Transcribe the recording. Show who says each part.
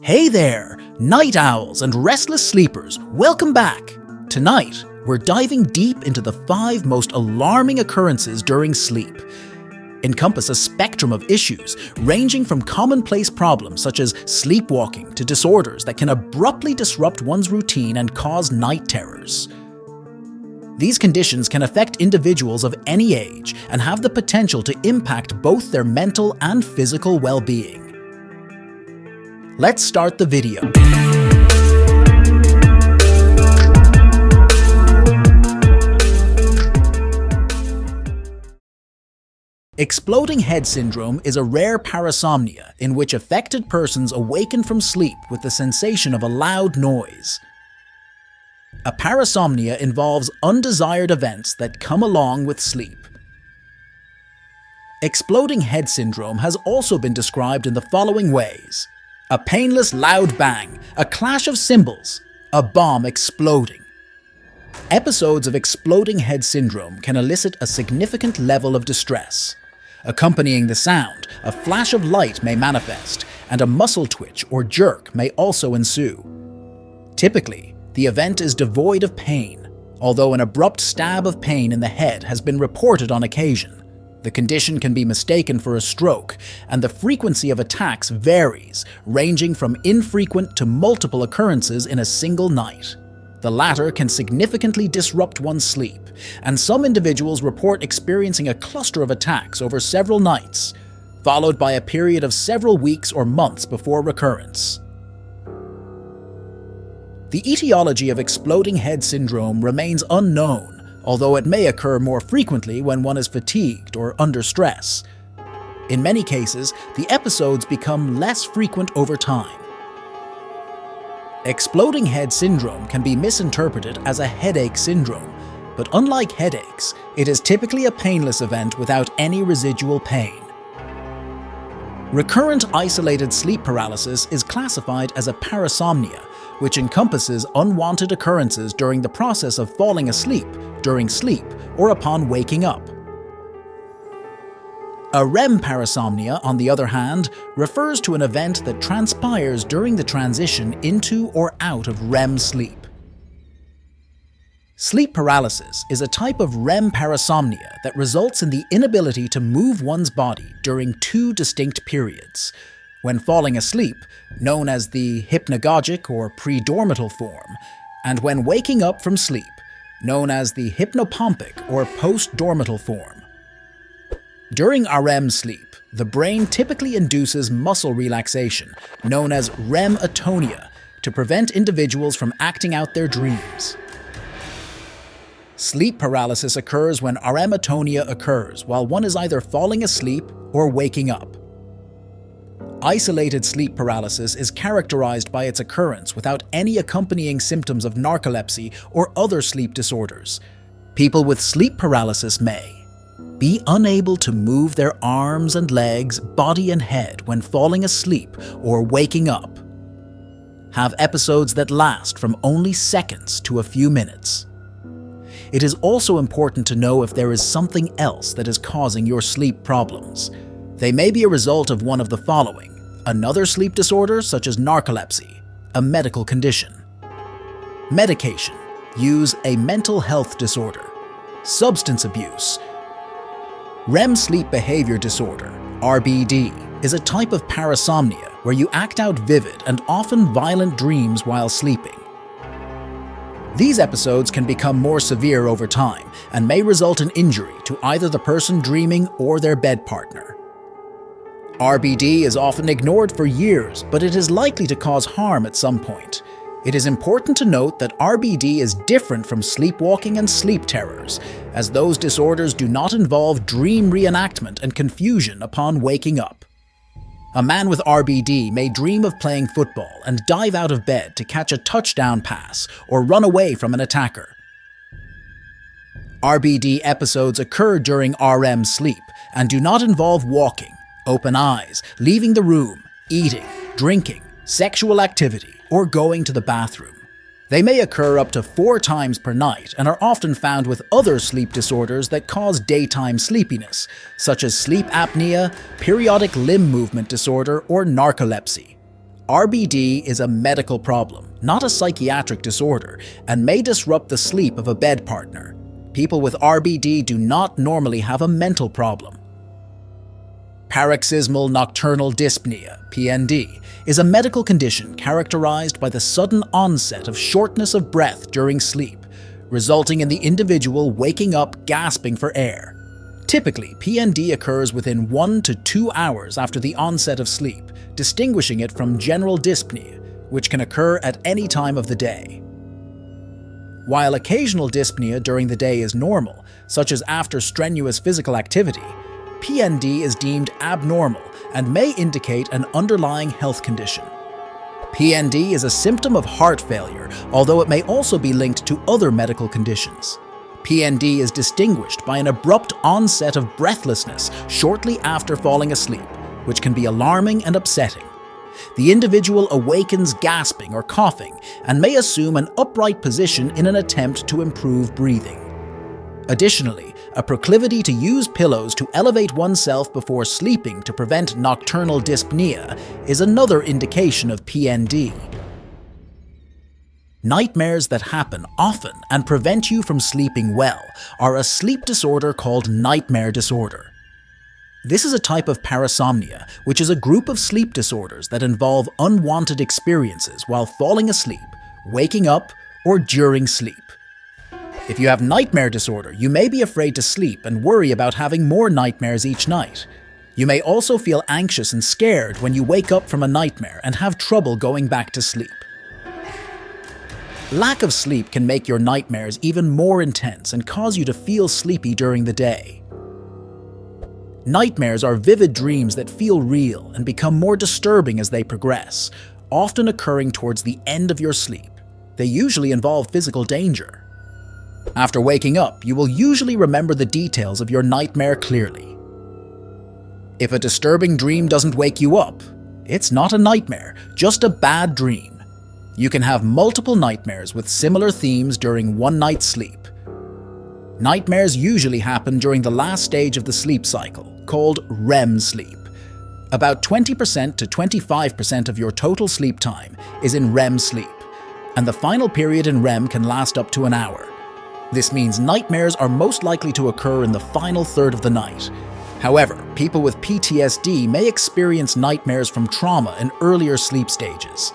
Speaker 1: Hey there, night owls and restless sleepers, welcome back! Tonight, we're diving deep into the 5 most alarming occurrences during sleep. Encompass a spectrum of issues, ranging from commonplace problems such as sleepwalking to disorders that can abruptly disrupt one's routine and cause night terrors. These conditions can affect individuals of any age and have the potential to impact both their mental and physical well-being. Let's start the video. Exploding head syndrome is a rare parasomnia in which affected persons awaken from sleep with the sensation of a loud noise. A parasomnia involves undesired events that come along with sleep. Exploding head syndrome has also been described in the following ways: a painless loud bang, a clash of cymbals, a bomb exploding. Episodes of exploding head syndrome can elicit a significant level of distress. Accompanying the sound, a flash of light may manifest, and a muscle twitch or jerk may also ensue. Typically, the event is devoid of pain, although an abrupt stab of pain in the head has been reported on occasion. The condition can be mistaken for a stroke, and the frequency of attacks varies, ranging from infrequent to multiple occurrences in a single night. The latter can significantly disrupt one's sleep, and some individuals report experiencing a cluster of attacks over several nights, followed by a period of several weeks or months before recurrence. The etiology of exploding head syndrome remains unknown, although it may occur more frequently when one is fatigued or under stress. In many cases, the episodes become less frequent over time. Exploding head syndrome can be misinterpreted as a headache syndrome, but unlike headaches, it is typically a painless event without any residual pain. Recurrent isolated sleep paralysis is classified as a parasomnia, which encompasses unwanted occurrences during the process of falling asleep, during sleep, or upon waking up. A REM parasomnia, on the other hand, refers to an event that transpires during the transition into or out of REM sleep. Sleep paralysis is a type of REM parasomnia that results in the inability to move one's body during 2 distinct periods: when falling asleep, known as the hypnagogic or predormital form, and when waking up from sleep, known as the hypnopompic or postdormital form. During REM sleep, the brain typically induces muscle relaxation, known as REM atonia, to prevent individuals from acting out their dreams. Sleep paralysis occurs when REM atonia occurs while one is either falling asleep or waking up. Isolated sleep paralysis is characterized by its occurrence without any accompanying symptoms of narcolepsy or other sleep disorders. People with sleep paralysis may be unable to move their arms and legs, body and head when falling asleep or waking up, have episodes that last from only seconds to a few minutes. It is also important to know if there is something else that is causing your sleep problems. They may be a result of one of the following: another sleep disorder such as narcolepsy, a medical condition, medication, use a mental health disorder, substance abuse. REM sleep behavior disorder, RBD, is a type of parasomnia where you act out vivid and often violent dreams while sleeping. These episodes can become more severe over time and may result in injury to either the person dreaming or their bed partner. RBD is often ignored for years, but it is likely to cause harm at some point. It is important to note that RBD is different from sleepwalking and sleep terrors, as those disorders do not involve dream reenactment and confusion upon waking up. A man with RBD may dream of playing football and dive out of bed to catch a touchdown pass or run away from an attacker. RBD episodes occur during REM sleep and do not involve walking, open eyes, leaving the room, eating, drinking, sexual activity, or going to the bathroom. They may occur up to 4 times per night and are often found with other sleep disorders that cause daytime sleepiness, such as sleep apnea, periodic limb movement disorder, or narcolepsy. RBD is a medical problem, not a psychiatric disorder, and may disrupt the sleep of a bed partner. People with RBD do not normally have a mental problem. Paroxysmal nocturnal dyspnea, PND, is a medical condition characterized by the sudden onset of shortness of breath during sleep, resulting in the individual waking up gasping for air. Typically, PND occurs within 1 to 2 hours after the onset of sleep, distinguishing it from general dyspnea, which can occur at any time of the day. While occasional dyspnea during the day is normal, such as after strenuous physical activity, PND is deemed abnormal and may indicate an underlying health condition. PND is a symptom of heart failure, although it may also be linked to other medical conditions. PND is distinguished by an abrupt onset of breathlessness shortly after falling asleep, which can be alarming and upsetting. The individual awakens gasping or coughing and may assume an upright position in an attempt to improve breathing. Additionally, a proclivity to use pillows to elevate oneself before sleeping to prevent nocturnal dyspnea is another indication of PND. Nightmares that happen often and prevent you from sleeping well are a sleep disorder called nightmare disorder. This is a type of parasomnia, which is a group of sleep disorders that involve unwanted experiences while falling asleep, waking up, or during sleep. If you have nightmare disorder, you may be afraid to sleep and worry about having more nightmares each night. You may also feel anxious and scared when you wake up from a nightmare and have trouble going back to sleep. Lack of sleep can make your nightmares even more intense and cause you to feel sleepy during the day. Nightmares are vivid dreams that feel real and become more disturbing as they progress, often occurring towards the end of your sleep. They usually involve physical danger. After waking up, you will usually remember the details of your nightmare clearly. If a disturbing dream doesn't wake you up, it's not a nightmare, just a bad dream. You can have multiple nightmares with similar themes during one night's sleep. Nightmares usually happen during the last stage of the sleep cycle, called REM sleep. About 20% to 25% of your total sleep time is in REM sleep, and the final period in REM can last up to an hour. This means nightmares are most likely to occur in the final third of the night. However, people with PTSD may experience nightmares from trauma in earlier sleep stages.